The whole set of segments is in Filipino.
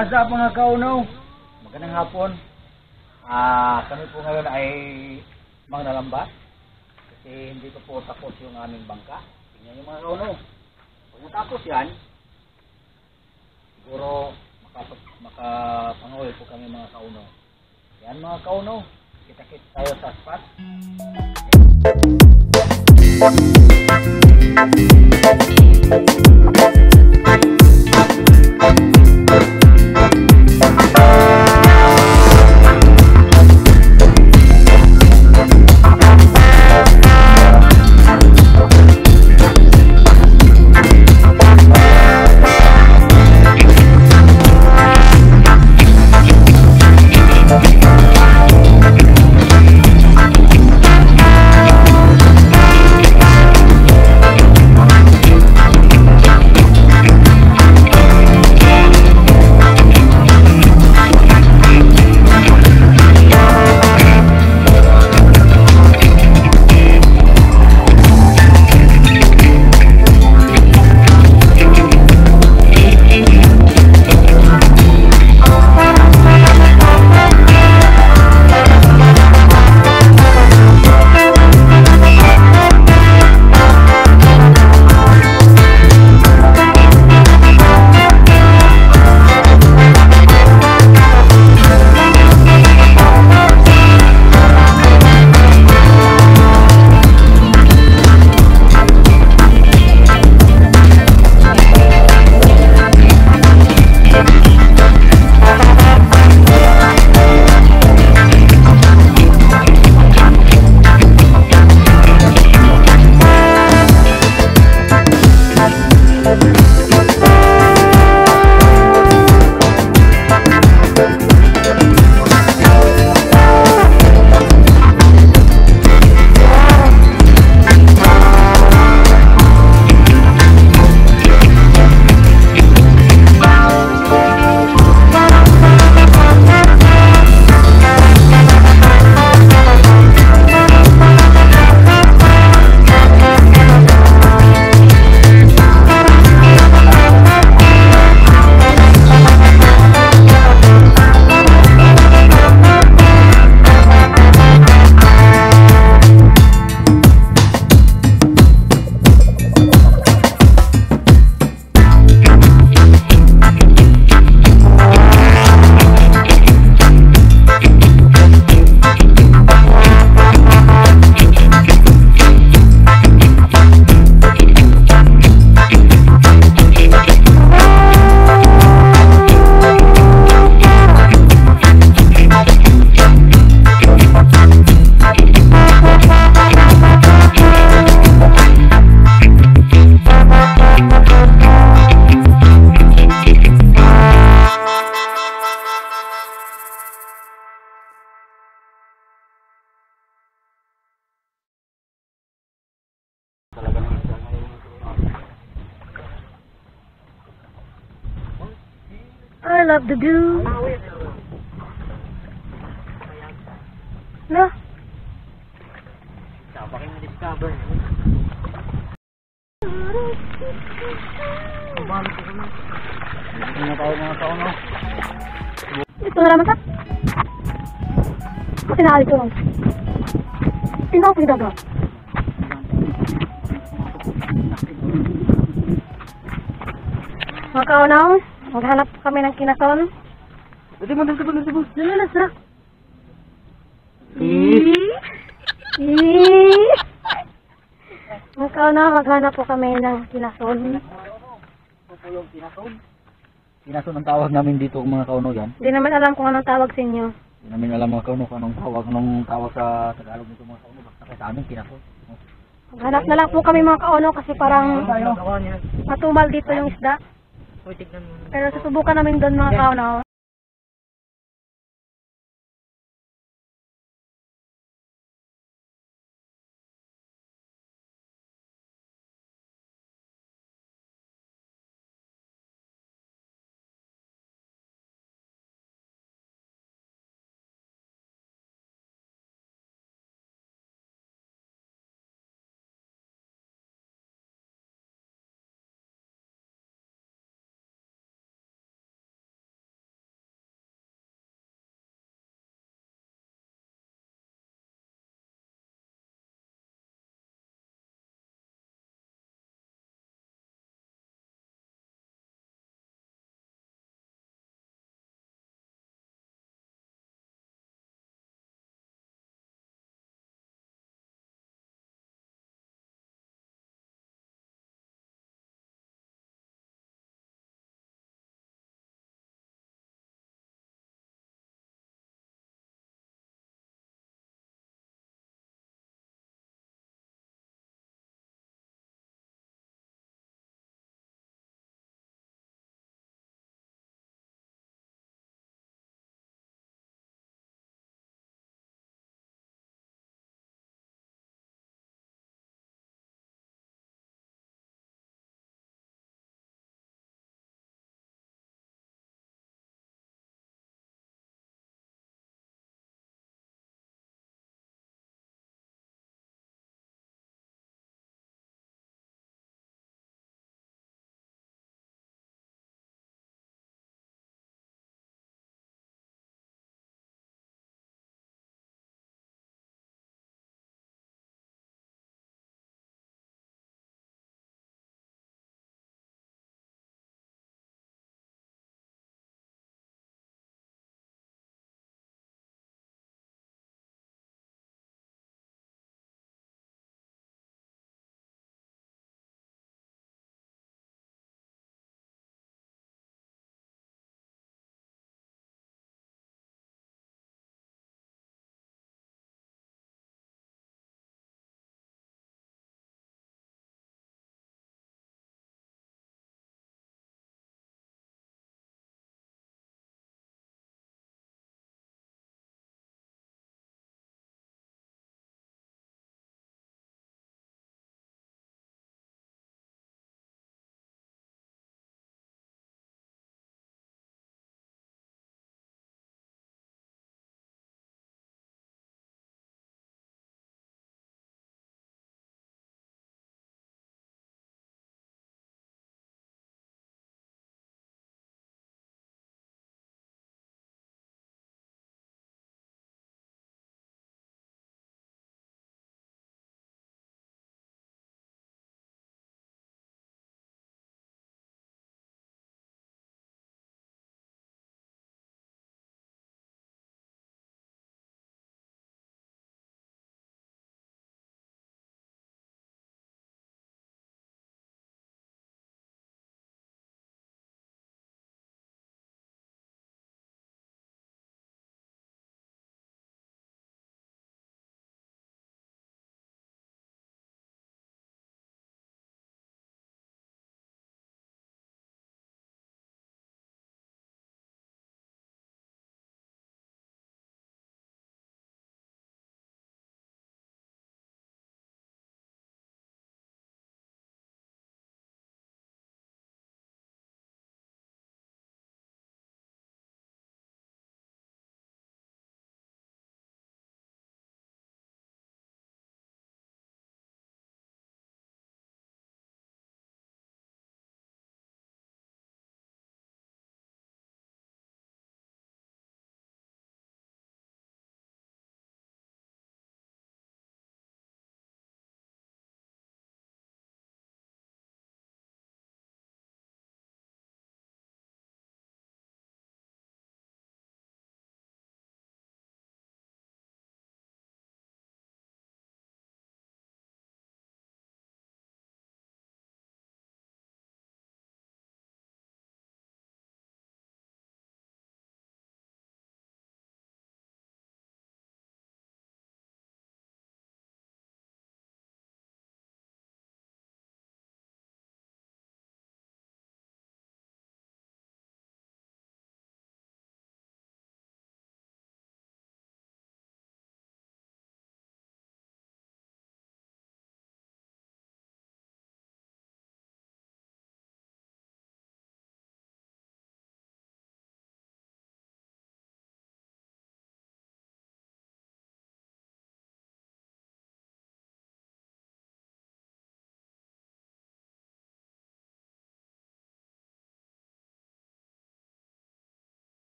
What's up mga kauno? Magandang hapon. Kami po ngayon ay manglalamba kasi hindi pa po tapos yung aming bangka. Tingnan yung mga kauno. Pag natapos yan, siguro makapanguwi po kami mga kauno. Yan mga kauno, kita-kit tayo sa spot. I love the dew. No? Baka yung discover. Hindi na tayo mga kauno. Ito na naman ka? Kasi nakali ko lang. Tingnan ko pagkita ba? Mga kaunaw, maghanap kami ng kinason. Dito mo. Dito na, sarap. Mga kaunaw, maghanap po kami ng kinason. Ito po yung kinason. Kinason ang tawag namin dito mga kauno yan. Hindi naman alam kung anong tawag sa inyo. Hindi namin alam mga kauno kung anong tawag sa Tagalog nito mga kauno. Basta sa amin kinason. Maghanap na lang po kami mga kauno kasi parang matumal dito yung isda. Pero susubukan namin doon mga kauno.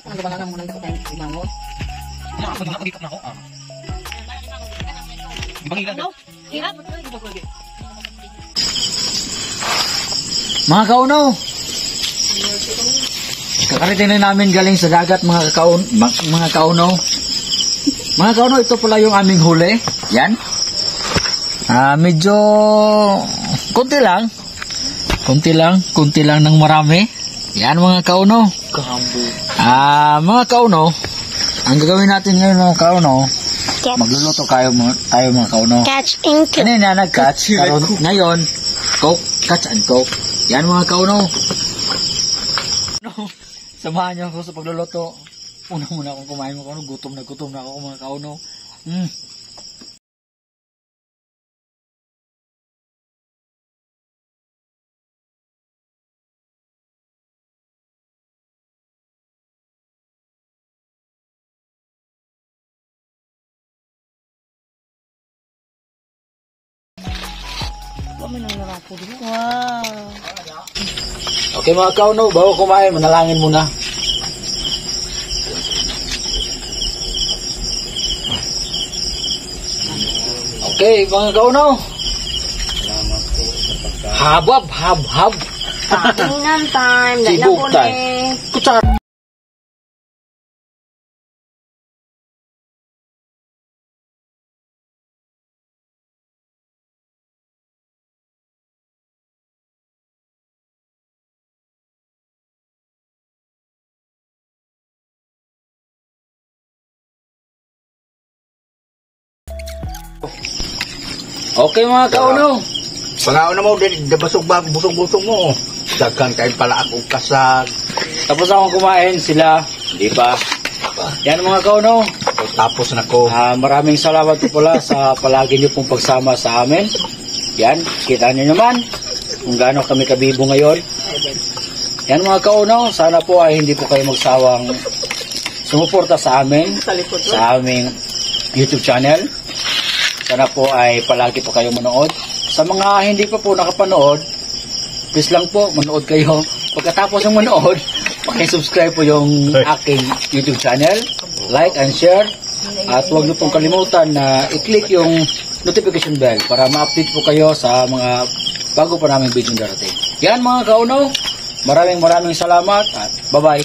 Ano ba lang muna ito tayo imango? Nakapagdito na ako. Bangilan. Mga kaunaw, kakaritin na namin galing sa dagat mga kaunaw. Mga kaunaw, ito pala yung aming huli. Yan. Medyo konti lang ng marami. Yan mga kaunaw. Mga kaunaw, ang gagawin natin ngayon mga kaunaw, magluluto tayo mga kaunaw. Catch and cook. Kanina nag-catch, ngayon, coke, catch and coke. Yan mga kaunaw. Samahan niyo ako sa pagluluto. Una muna akong kumain mga kaunaw. Gutom na ako mga kaunaw. Wow. Okay mga kaunaw, bago kumain, manalangin muna. Okay mga kaunaw. Habab. Kainan time. Sibuk time. Kutsara. Okay mga kaunaw. Pangaon na mo, busog-busog mo. Daghan kayo pala akong kasag. Tapos akong kumain, sila, di ba? Yan mga kaunaw. Tapos na ko. Maraming salamat po pala sa palagi niyo pong pagsama sa amin. Yan, kita niyo naman kung gaano kami kabibo ngayon. Yan mga kaunaw, sana po ay hindi po kayo magsawang sumuporta sa amin, sa aming YouTube channel. Sana po ay palagi po kayo manood. Sa mga hindi pa po nakapanood, please lang po, manood kayo. Pagkatapos ng manood, pakisubscribe po yung aking YouTube channel. Like and share. At huwag niyo pong kalimutan na i-click yung notification bell para ma-update po kayo sa mga bago pa naming video darating. Yan mga kaunaw, maraming salamat at bye-bye.